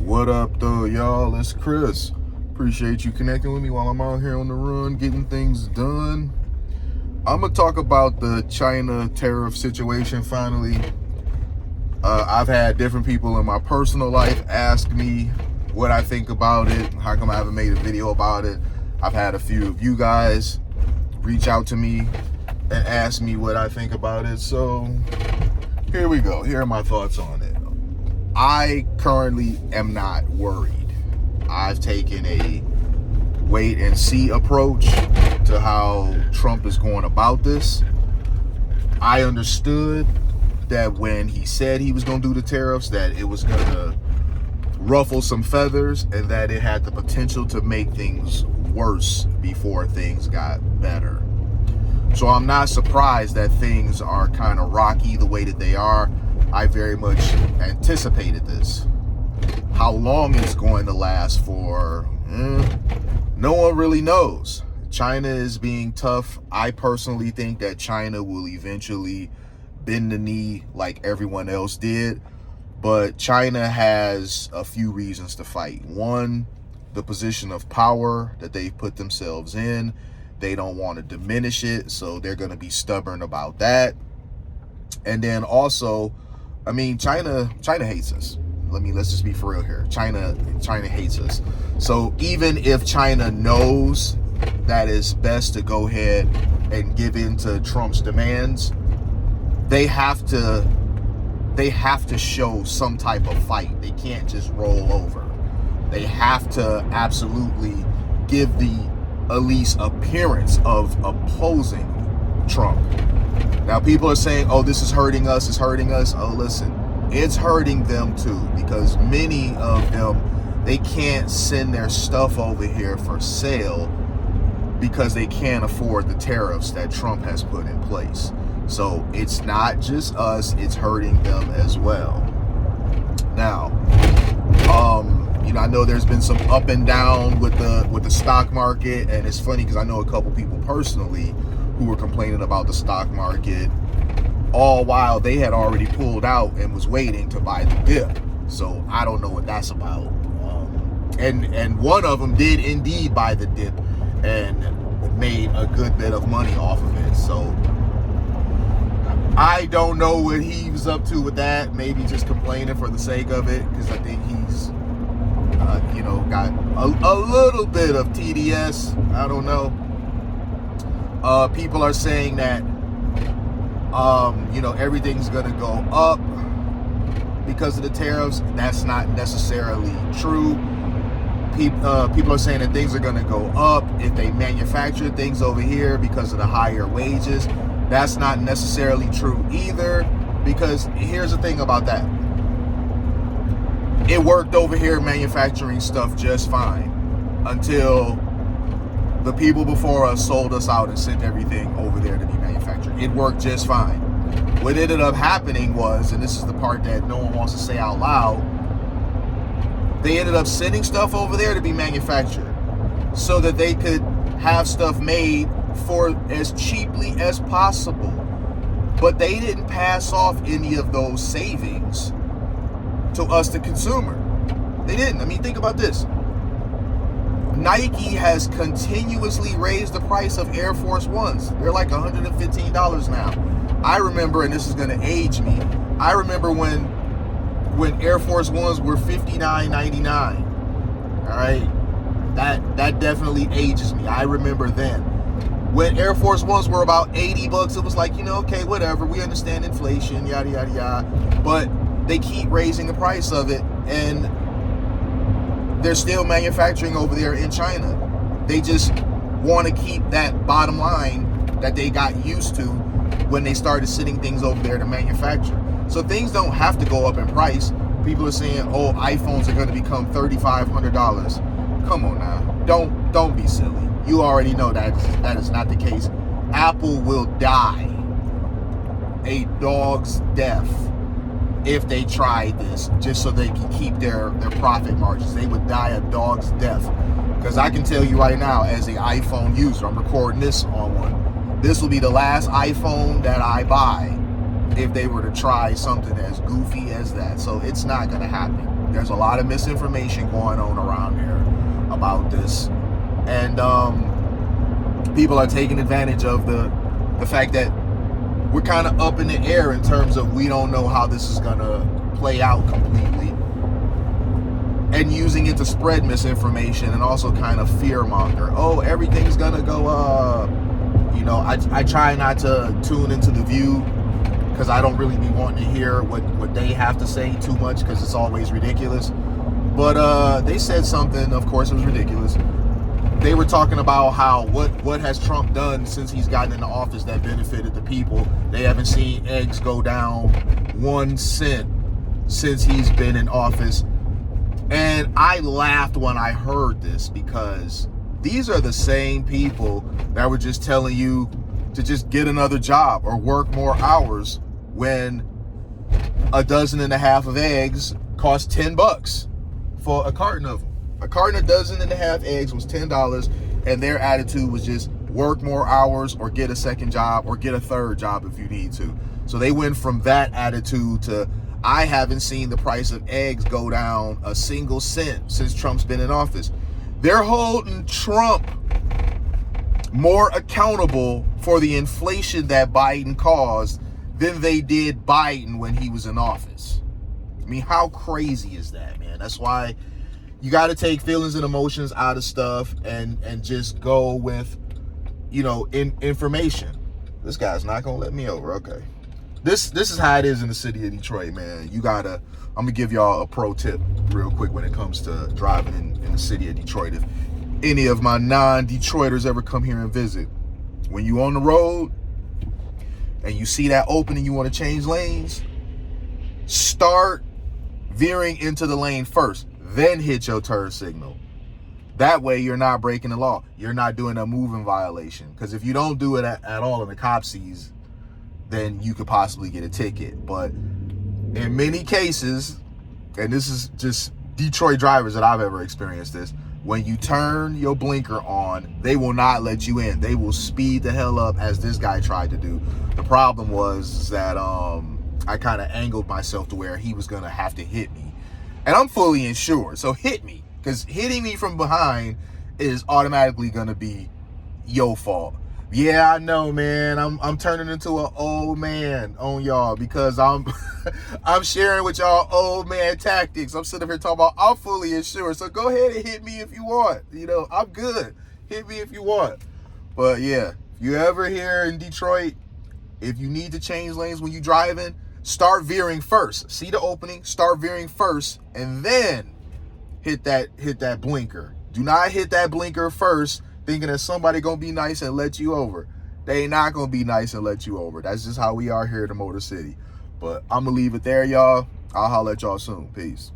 What up though, y'all? It's Chris. Appreciate you connecting with me while I'm out here on the run getting things done. I'm gonna talk about the China tariff situation finally. I've had different people in my personal life ask me what I think about it. How come I haven't made a video about it? I've had a few of you guys reach out to me and ask me what I think about it. So here we go. Here are my thoughts on it. I currently am not worried. I've taken a wait and see approach to how Trump is going about this. I understood that when he said he was going to do the tariffs, that it was going to ruffle some feathers and that it had the potential to make things worse before things got better. So I'm not surprised that things are kind of rocky the way that they are. I very much anticipated this. How long it's going to last for, no one really knows. China is being tough. I personally think that China will eventually bend the knee like everyone else did. But China has a few reasons to fight. One, the position of power that they've put themselves in. They don't want to diminish it, so they're going to be stubborn about that. And then also, I mean, China hates us. Let's just be for real here. China hates us. So even if China knows that it's best to go ahead and give in to Trump's demands, they have to show some type of fight. They can't just roll over. They have to absolutely give at least appearance of opposing Trump. Now, people are saying, oh, this is hurting us, it's hurting us. Oh, listen, it's hurting them too, because many of them, they can't send their stuff over here for sale because they can't afford the tariffs that Trump has put in place. So it's not just us, it's hurting them as well. Now, I know there's been some up and down with the stock market, and it's funny because I know a couple people personally who were complaining about the stock market, all while they had already pulled out and was waiting to buy the dip. So I don't know what that's about. And one of them did indeed buy the dip and made a good bit of money off of it. So I don't know what he was up to with that. Maybe just complaining for the sake of it, because I think he's got a little bit of TDS. I don't know. People are saying that everything's gonna go up because of the tariffs. That's not necessarily true. People are saying that things are gonna go up if they manufacture things over here because of the higher wages. That's not necessarily true either, because here's the thing about that. It worked over here manufacturing stuff just fine until the people before us sold us out and sent everything over there to be manufactured. It worked just fine. What ended up happening was, and this is the part that no one wants to say out loud, they ended up sending stuff over there to be manufactured so that they could have stuff made for as cheaply as possible. But they didn't pass off any of those savings to us, the consumer. They didn't. I mean, think about this. Nike has continuously raised the price of Air Force Ones. They're like $115 now. I remember, and this is going to age me, I remember when Air Force Ones were $59.99. All right? That definitely ages me. I remember then. When Air Force Ones were about $80, it was like, okay, whatever. We understand inflation, yada, yada, yada. But they keep raising the price of it, and they're still manufacturing over there in China. They just want to keep that bottom line that they got used to when they started sending things over there to manufacture. So things don't have to go up in price. People are saying, oh, iPhones are going to become $3,500. Come on now. Don't be silly. You already know that is not the case. Apple will die a dog's death if they tried this just so they can keep their profit margins. They would die a dog's death. Because I can tell you right now, as an iPhone user, I'm recording this on one, this will be the last iPhone that I buy if they were to try something as goofy as that. So it's not going to happen. There's a lot of misinformation going on around there about this, and people are taking advantage of the fact that we're kind of up in the air in terms of we don't know how this is gonna play out completely, and using it to spread misinformation and also kind of fear monger. Oh, everything's gonna go up. You know, I try not to tune into The View because I don't really be wanting to hear what they have to say too much, because it's always ridiculous. But they said something, of course it was ridiculous. They were talking about how what has Trump done since he's gotten into office that benefited the people. They haven't seen eggs go down 1 cent since he's been in office. And I laughed when I heard this, because these are the same people that were just telling you to just get another job or work more hours when a dozen and a half of eggs cost $10 for a carton of them. A carton, a dozen and a half eggs was $10, and their attitude was just work more hours or get a second job or get a third job if you need to. So they went from that attitude to, I haven't seen the price of eggs go down a single cent since Trump's been in office. They're holding Trump more accountable for the inflation that Biden caused than they did Biden when he was in office. I mean, how crazy is that, man? That's why you got to take feelings and emotions out of stuff and just go with, you know, information. This guy's not gonna let me over. Okay, this is how it is in the city of Detroit, man. I'm gonna give y'all a pro tip real quick when it comes to driving in the city of Detroit. If any of my non-Detroiters ever come here and visit, when you on the road and you see that opening, you want to change lanes, start veering into the lane first, then hit your turn signal. That way you're not breaking the law. You're not doing a moving violation. Because if you don't do it at all and the cop sees, then you could possibly get a ticket. But in many cases, and this is just Detroit drivers that I've ever experienced this, when you turn your blinker on, they will not let you in. They will speed the hell up, as this guy tried to do. The problem was that I kind of angled myself to where he was going to have to hit me. And I'm fully insured, so hit me. Because hitting me from behind is automatically going to be your fault. Yeah, I know, man. I'm turning into an old man on y'all because I'm I'm sharing with y'all old man tactics. I'm sitting here talking about I'm fully insured. So go ahead and hit me if you want. You know, I'm good. Hit me if you want. But yeah, if you ever here in Detroit, if you need to change lanes when you driving, start veering first. See the opening, start veering first, and then hit that blinker. Do not hit that blinker first thinking that somebody gonna be nice and let you over. They ain't not gonna be nice and let you over. That's just how we are here in the Motor City. But I'm gonna leave it there, y'all. I'll holler at y'all soon. Peace.